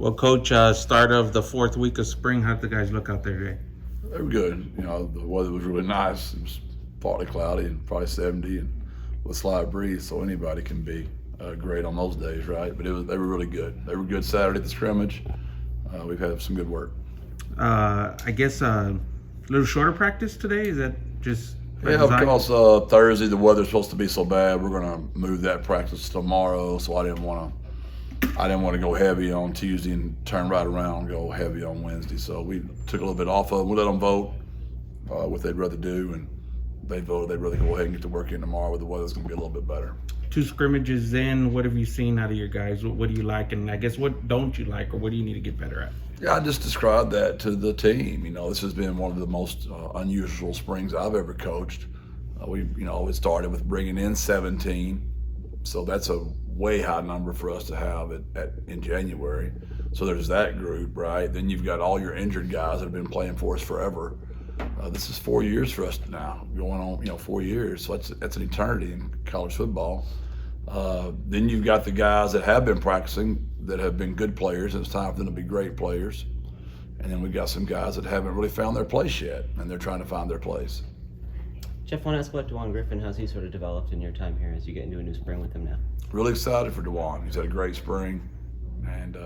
Well, Coach, start of the fourth week of spring, how'd the guys look out there today? They were good. The weather was really nice. It was partly cloudy and probably 70 and with a slight breeze, so anybody can be great on those days, right? But they were really good. They were good Saturday at the scrimmage. We've had some good work. I guess a little shorter practice today. Is that just by Yeah, design? because Thursday the weather's supposed to be so bad, we're gonna move that practice tomorrow. So I didn't want to go heavy on Tuesday and turn right around and go heavy on Wednesday. So we took a little bit off of them. We let them vote what they'd rather do, and they voted they'd rather go ahead and get to work in tomorrow where the weather's going to be a little bit better. Two scrimmages in. What have you seen out of your guys? What do you like, and I guess what don't you like, or what do you need to get better at? Yeah, I just described that to the team. This has been one of the most unusual springs I've ever coached. It started with bringing in 17, so that's a way high number for us to have in January. So there's that group, right? Then you've got all your injured guys that have been playing for us forever. This is 4 years for us now, going on, 4 years. So that's an eternity in college football. Then you've got the guys that have been practicing that have been good players, and it's time for them to be great players. And then we've got some guys that haven't really found their place yet, and they're trying to find their place. Jeff, I want to ask about Dewan Griffin. How's he sort of developed in your time here as you get into a new spring with him now? Really excited for Dewan. He's had a great spring, and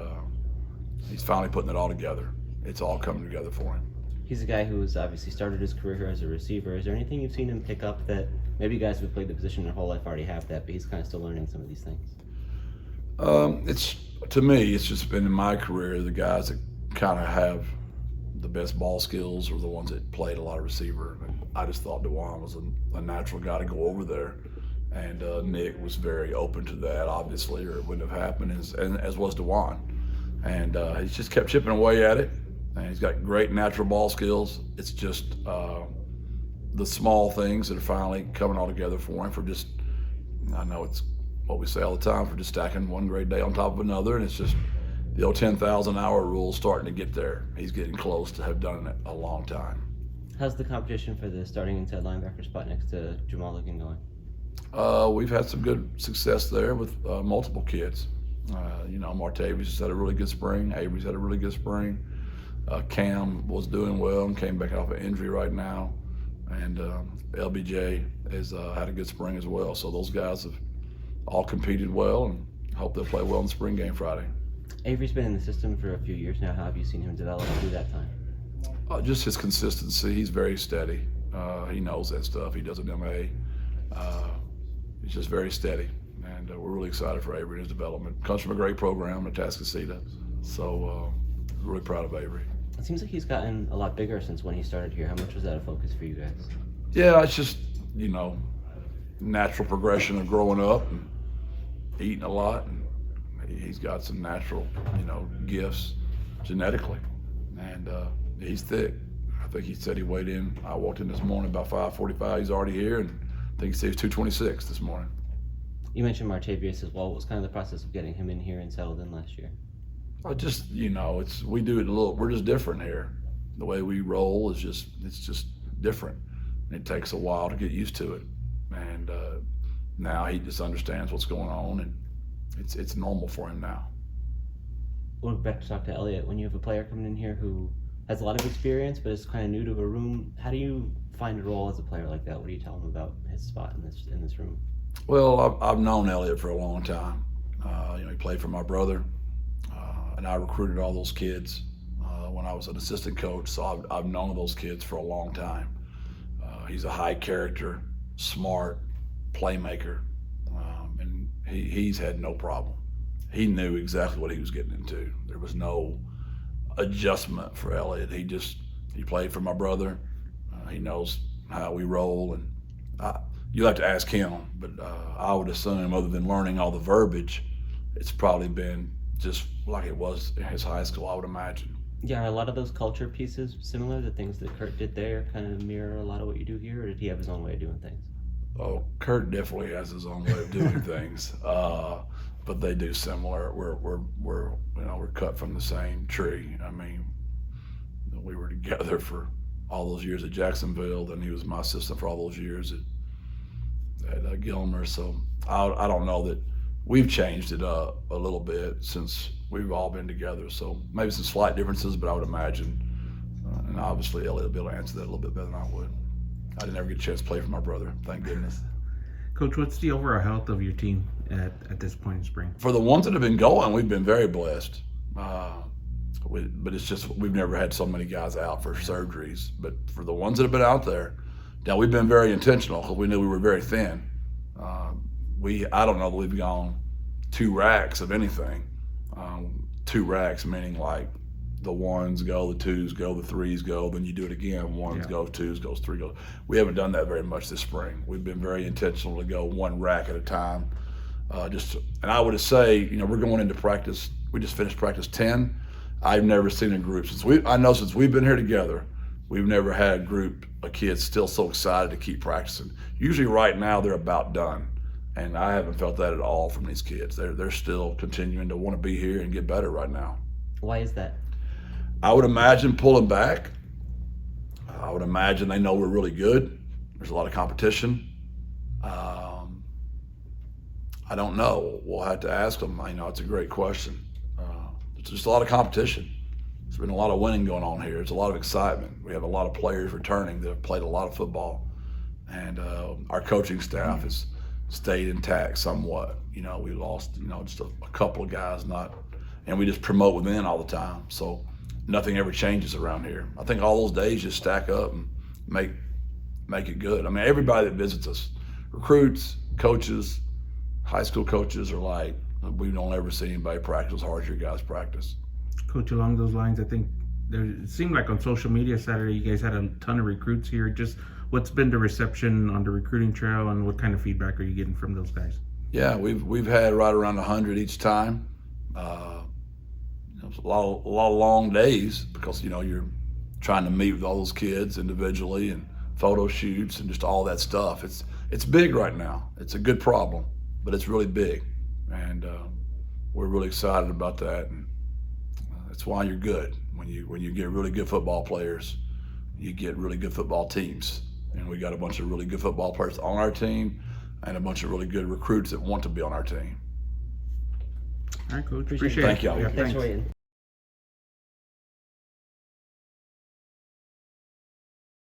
he's finally putting it all together. It's all coming together for him. He's a guy who's obviously started his career here as a receiver. Is there anything you've seen him pick up that maybe guys who've played the position their whole life already have that, but he's kind of still learning some of these things? To me, it's just been in my career the guys that kind of have the best ball skills are the ones that played a lot of receiver. And I just thought Dewan was a natural guy to go over there. And Nick was very open to that, obviously, or it wouldn't have happened, as was Dewan. And he's just kept chipping away at it. And he's got great natural ball skills. It's just the small things that are finally coming all together for him I know it's what we say all the time, for just stacking one great day on top of another. And it's just the old 10,000 hour rule starting to get there. He's getting close to have done it a long time. How's the competition for the starting inside linebacker spot next to Jamal looking going? We've had some good success there with multiple kids. Martavius has had a really good spring. Avery's had a really good spring. Cam was doing well and came back off an injury right now. And LBJ has had a good spring as well. So those guys have all competed well, and hope they'll play well in the spring game Friday. Avery's been in the system for a few years now. How have you seen him develop through that time? Just his consistency. He's very steady. He knows that stuff. He does an MA. He's just very steady, and we're really excited for Avery and his development. Comes from a great program, Atascocita, so really proud of Avery. It seems like he's gotten a lot bigger since when he started here. How much was that a focus for you guys? Yeah, it's just, natural progression of growing up and eating a lot, and he's got some natural, gifts genetically, and he's thick. I think he said he weighed in. I walked in this morning about 5:45. He's already here, and I think he said he was 226 this morning. You mentioned Martavius as well. What was kind of the process of getting him in here and settled in last year? We do it a little. We're just different here. The way we roll is just different. It takes a while to get used to it, and now he just understands what's going on, and it's normal for him now. We'll go back to talk to Elliot. When you have a player coming in here who has a lot of experience but is kind of new to a room, how do you find a role as a player like that? What do you tell him about his spot in this room? Well, I've known Elliot for a long time. He played for my brother, and I recruited all those kids when I was an assistant coach. So I've known those kids for a long time. He's a high character, smart playmaker, and he's had no problem. He knew exactly what he was getting into. There was no adjustment for Elliot. He played for my brother. He knows how we roll, and you'll have to ask him, but I would assume, other than learning all the verbiage, it's probably been just like it was in his high school, I would imagine. Yeah, are a lot of those culture pieces similar? The things that Kurt did there kind of mirror a lot of what you do here, or did he have his own way of doing things? Oh, Kurt definitely has his own way of doing things, but they do similar. We're cut from the same tree. I mean, we were together for all those years at Jacksonville, then he was my assistant for all those years at Gilmer. So I don't know that we've changed it up a little bit since we've all been together. So maybe some slight differences, but I would imagine, and obviously Elliot will be able to answer that a little bit better than I would. I didn't ever get a chance to play for my brother, thank goodness. Coach, what's the overall health of your team at this point in spring? For the ones that have been going, we've been very blessed. But it's just we've never had so many guys out for surgeries. But for the ones that have been out there, now we've been very intentional because we knew we were very thin. I don't know that we've gone 2 racks of anything. 2 racks meaning like the 1s go, the 2s go, the 3s go, then you do it again. 1s go, 2s goes, 3 goes. We haven't done that very much this spring. We've been very intentional to go 1 rack at a time. And I would say, we're going into practice. We just finished practice 10. I've never seen a group since we've been here together. We've never had a group of kids still so excited to keep practicing. Usually, right now they're about done, and I haven't felt that at all from these kids. They're still continuing to want to be here and get better right now. Why is that? I would imagine pulling back. I would imagine they know we're really good. There's a lot of competition. I don't know. We'll have to ask them. It's a great question. It's just a lot of competition. There's been a lot of winning going on here. There's a lot of excitement. We have a lot of players returning that have played a lot of football. And our coaching staff has stayed intact somewhat. We lost, just a couple of guys, and we just promote within all the time. So nothing ever changes around here. I think all those days just stack up and make it good. Everybody that visits us, recruits, coaches, high school coaches are like, we don't ever see anybody practice as hard as your guys practice. Coach, along those lines, I think it seemed like on social media Saturday you guys had a ton of recruits here. Just what's been the reception on the recruiting trail, and what kind of feedback are you getting from those guys? Yeah, we've had right around 100 each time. It's a lot of long days because you're trying to meet with all those kids individually and photo shoots and just all that stuff. It's big right now. It's a good problem, but it's really big. And we're really excited about that, and that's why you're good. When you get really good football players, you get really good football teams, and we got a bunch of really good football players on our team, and a bunch of really good recruits that want to be on our team. All right, Coach. Appreciate it. It. Thank y'all. Yeah, Thanks for waiting.